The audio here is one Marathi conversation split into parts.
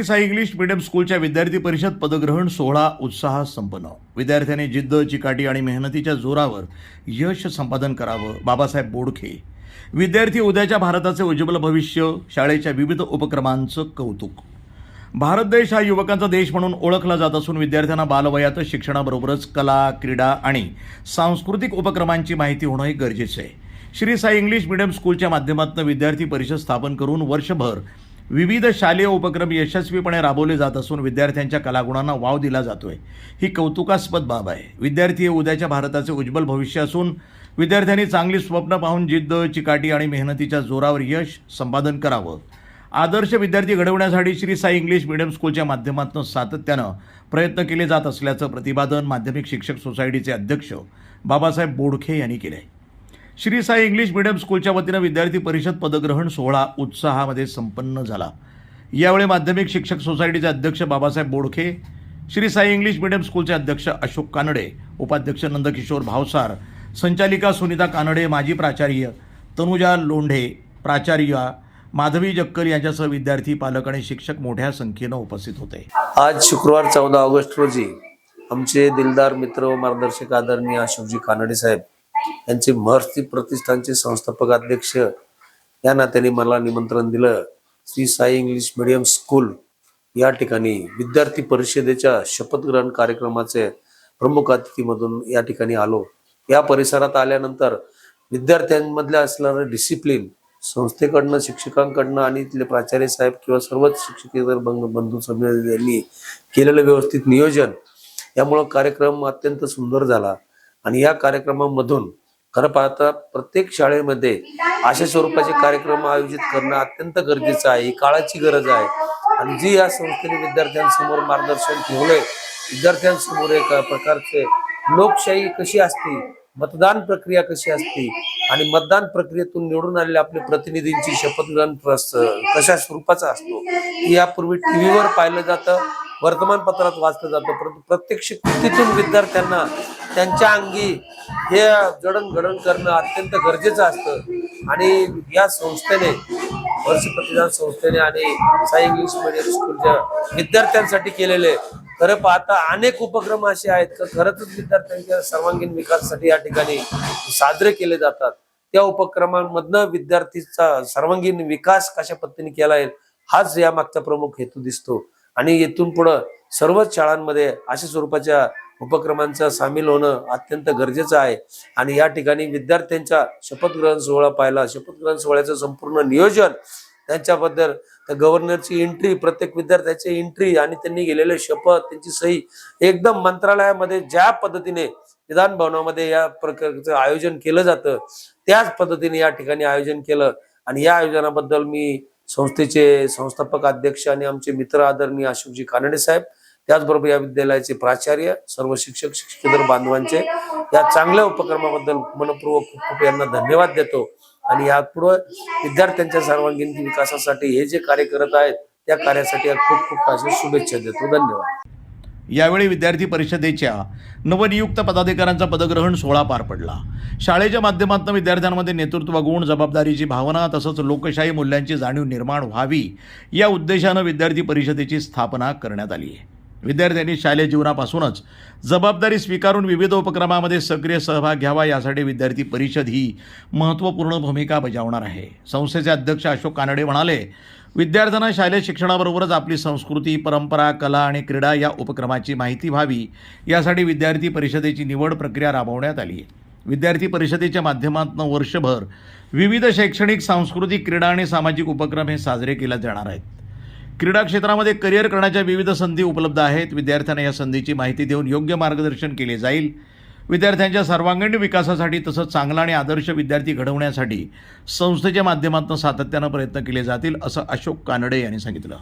साई इंग्लिश मीडियम स्कूलच्या विद्यार्थी परिषद पदग्रहण सोहळा उत्साहात संपन्न। विद्यार्थ्यांनी जिद्द, चिकाटी आणि मेहनतीच्या जोरावर यश संपादन करावं। बाबासाहेब बोडखे। विद्यार्थी उद्याच्या भारताचे उज्ज्वल भविष्य। शाळेच्या विविध उपक्रमांचं कौतुक। भारत देश हा युवकांचा देश म्हणून ओळखला जात असून विद्यार्थ्यांना बालवयातच शिक्षणाबरोबरच कला, क्रीडा आणि सांस्कृतिक उपक्रमांची माहिती होणं गरजेचं आहे। श्री साई इंग्लिश मीडियम स्कूलच्या माध्यमातून विद्यार्थी परिषद स्थापन करून वर्षभर विविध शालेय उपक्रम यशस्वीपणे राबवले जात असून विद्यार्थ्यांच्या कलागुणांना वाव दिला जातोय। ही कौतुकास्पद बाब आहे। विद्यार्थी हे उद्याच्या भारताचे उज्ज्वल भविष्य असून विद्यार्थ्यांनी चांगली स्वप्न पाहून जिद्द, चिकाटी आणि मेहनतीच्या जोरावर यश संपादन करावं। आदर्श विद्यार्थी घडवण्यासाठी श्री साई इंग्लिश मीडियम स्कूलच्या माध्यमातून सातत्यानं प्रयत्न केले जात असल्याचं प्रतिपादन माध्यमिक शिक्षक सोसायटीचे अध्यक्ष बाबासाहेब बोडखे यांनी केले। श्री साई इंग्लिश मीडियम स्कूलच्या वतीनं विद्यार्थी परिषद पदग्रहण सोहळा उत्साहामध्ये संपन्न झाला। यावेळी माध्यमिक शिक्षक सोसायटीचे अध्यक्ष बाबासाहेब बोडखे, श्री साई इंग्लिश मीडियम स्कूलचे अध्यक्ष अशोक कानडे, उपाध्यक्ष नंदकिशोर भावसार, संचालिका सुनीता कानडे, माजी प्राचार्य तनुजा लोंढे, प्राचार्य माधवी जक्कल यांच्यासह विद्यार्थी, पालक आणि शिक्षक मोठ्या संख्येनं उपस्थित होते। आज शुक्रवार 14 ऑगस्ट रोजी आमचे दिलदार मित्र व मार्गदर्शक आदरणीय अशोकजी कानडे साहेब यांचे महर्षी प्रतिष्ठानचे संस्थापक अध्यक्ष या नात्याने मला निमंत्रण दिलं। Shri Sai English medium school या ठिकाणी विद्यार्थी परिषदेच्या शपथग्रहण कार्यक्रमाचे प्रमुख अतिथीमधून या ठिकाणी आलो। या परिसरात आल्यानंतर विद्यार्थ्यांमधल्या असणारं डिसिप्लिन संस्थेकडनं, शिक्षकांकडनं आणि इथले प्राचार्य साहेब किंवा सर्वच शिक्षकेतर बंधू समिती यांनी केलेलं व्यवस्थित नियोजन यामुळे कार्यक्रम अत्यंत सुंदर झाला। आणि या कार्यक्रमामधून खरं पाहता प्रत्येक शाळेमध्ये अशा स्वरूपाचे कार्यक्रम आयोजित करणं अत्यंत गरजेचं आहे। ही काळाची गरज आहे। आणि जी या संस्थेने विद्यार्थ्यांसमोर मार्गदर्शन ठेवलंय, विद्यार्थ्यांसमोर एक प्रकारचे लोकशाही कशी असते, मतदान प्रक्रिया कशी असते आणि मतदान प्रक्रियेतून निवडून आलेल्या आपल्या प्रतिनिधींची शपथग्रहण कशा स्वरूपाचा असतो यापूर्वी टीव्हीवर पाहिलं जातं, वर्तमानपत्रात वाचलं जातं, परंतु प्रत्यक्ष कृतीतून विद्यार्थ्यांना त्यांच्या अंगी हे जडणघडण करणं अत्यंत गरजेचं असतं। आणि या संस्थेने, वर्ष प्रतिष्ठान संस्थेने आणि साई इंग्लिश मीडियम स्कूलच्या विद्यार्थ्यांसाठी केलेले खरं पाहता अनेक उपक्रम असे आहेत की खरंच विद्यार्थ्यांच्या सर्वांगीण विकासासाठी या ठिकाणी साजरे केले जातात। त्या उपक्रमांमधनं विद्यार्थीचा सर्वांगीण विकास कशा पद्धतीने केला येईल हाच या मागचा प्रमुख हेतू दिसतो। आणि येथून पुढे सर्वच शाळांमध्ये अशा स्वरूपाच्या उपक्रमांचा सामील होणं अत्यंत गरजेचं आहे। आणि या ठिकाणी विद्यार्थ्यांच्या शपथग्रहण सोहळा पाहिला। शपथग्रहण सोहळ्याचं संपूर्ण नियोजन, त्यांच्याबद्दल गव्हर्नरची एंट्री, प्रत्येक विद्यार्थ्याची एंट्री आणि त्यांनी गेलेले शपथ, त्यांची सही एकदम मंत्रालयामध्ये ज्या पद्धतीने विधान भवनामध्ये या प्रकारचं आयोजन केलं जातं त्याच पद्धतीने या ठिकाणी आयोजन केलं। आणि या आयोजनाबद्दल मी संस्थेचे संस्थापक अध्यक्ष आणि आमचे मित्र आदरणीय अशोकजी कानडे साहेब, त्याचबरोबर या विद्यालयाचे प्राचार्य, सर्व शिक्षक शिक्षकेतर बांधवांचे या चांगल्या उपक्रमाबद्दल मनपूर्वक खूप यांना धन्यवाद देतो। आणि यापुढे विद्यार्थ्यांच्या सर्वांगीण विकासासाठी हे जे कार्य करत आहेत त्या कार्यासाठी खूप खूप अशा शुभेच्छा देतो। धन्यवाद। यावेळी विद्यार्थी परिषदेच्या नवनियुक्त पदाधिकाऱ्यांचा पदग्रहण सोहळा पार पडला। शाळेच्या माध्यमातून विद्यार्थ्यांमध्ये नेतृत्व गुण, जबाबदारीची भावना तसंच लोकशाही मूल्यांची जाणीव निर्माण व्हावी या उद्देशानं विद्यार्थी परिषदेची स्थापना करण्यात आली आहे। विद्यार्थ्यांनी शालेय जीवनापासूनच जबाबदारी स्वीकारून विविध उपक्रमामध्ये सक्रिय सहभाग घ्यावा यासाठी विद्यार्थी परिषद ही महत्त्वपूर्ण भूमिका बजावणार आहे। संस्थेचे अध्यक्ष अशोक कानडे म्हणाले, विद्यार्थ्यांना शालेय शिक्षणाबरोबरच आपली संस्कृती, परंपरा, कला आणि क्रीडा या उपक्रमाची माहिती व्हावी यासाठी विद्यार्थी परिषदेची निवड प्रक्रिया राबवण्यात आली आहे। विद्यार्थी परिषदेच्या माध्यमातून वर्षभर विविध शैक्षणिक, सांस्कृतिक, क्रीडा आणि सामाजिक उपक्रम हे साजरे केले जाणार आहेत। क्रीडा क्षेत्रामध्ये करिअर करण्याच्या विविध संधी उपलब्ध आहेत। विद्यार्थ्यांना या संधीची माहिती देऊन योग्य मार्गदर्शन केले जाईल। विद्यार्थ्यांच्या सर्वांगीण विकासासाठी तसंच चांगला आणि आदर्श विद्यार्थी घडवण्यासाठी संस्थेच्या माध्यमातून सातत्यानं प्रयत्न केले जातील असं अशोक कानडे यांनी सांगितलं।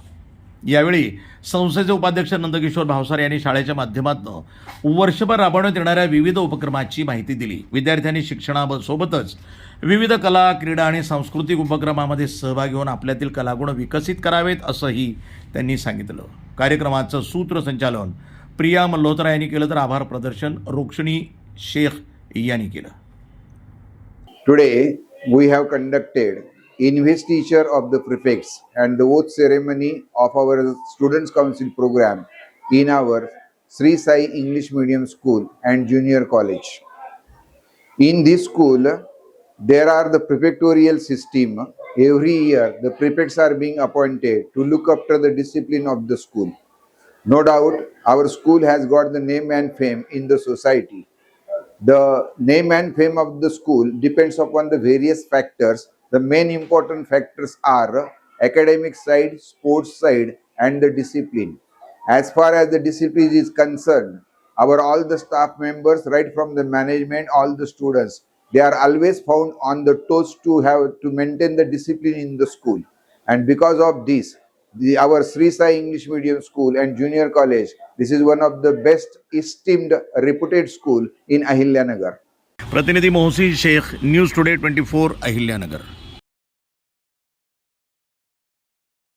यावेळी संस्थेचे उपाध्यक्ष नंदकिशोर भावसार यांनी शाळेच्या माध्यमातून वर्षभर राबवण्यात येणाऱ्या विविध उपक्रमाची माहिती दिली। विद्यार्थ्यांनी शिक्षणासोबतच विविध कला, क्रीडा आणि सांस्कृतिक उपक्रमामध्ये सहभागी होऊन आपल्यातील कलागुण विकसित करावेत असंही त्यांनी सांगितलं। कार्यक्रमाचं सूत्रसंचालन प्रिया मल्होत्रा यांनी केलं तर आभार प्रदर्शन रोक्षणी शेख यांनी केलं। Today we have conducted investiture of the prefects and the oath ceremony of our Students' Council program in our Sri Sai English Medium School and Junior College. In this school, there are the prefectorial system. Every year, the prefects are being appointed to look after the discipline of the school. No doubt, our school has got the name and fame in the society. The name and fame of the school depends upon the various factors. The main important factors are academic side, sports side, and the discipline. As far as the discipline is concerned, our all the staff members, right from the management, all the students, they are always found on the toes to maintain the discipline in the school. And because of this, our Sri Sai English Medium School and Junior College, this is one of the best esteemed reputed school in Ahilyanagar. प्रतिनिधी मोहसिन शेख, न्यूज टुडे 24, अहिल्यानगर.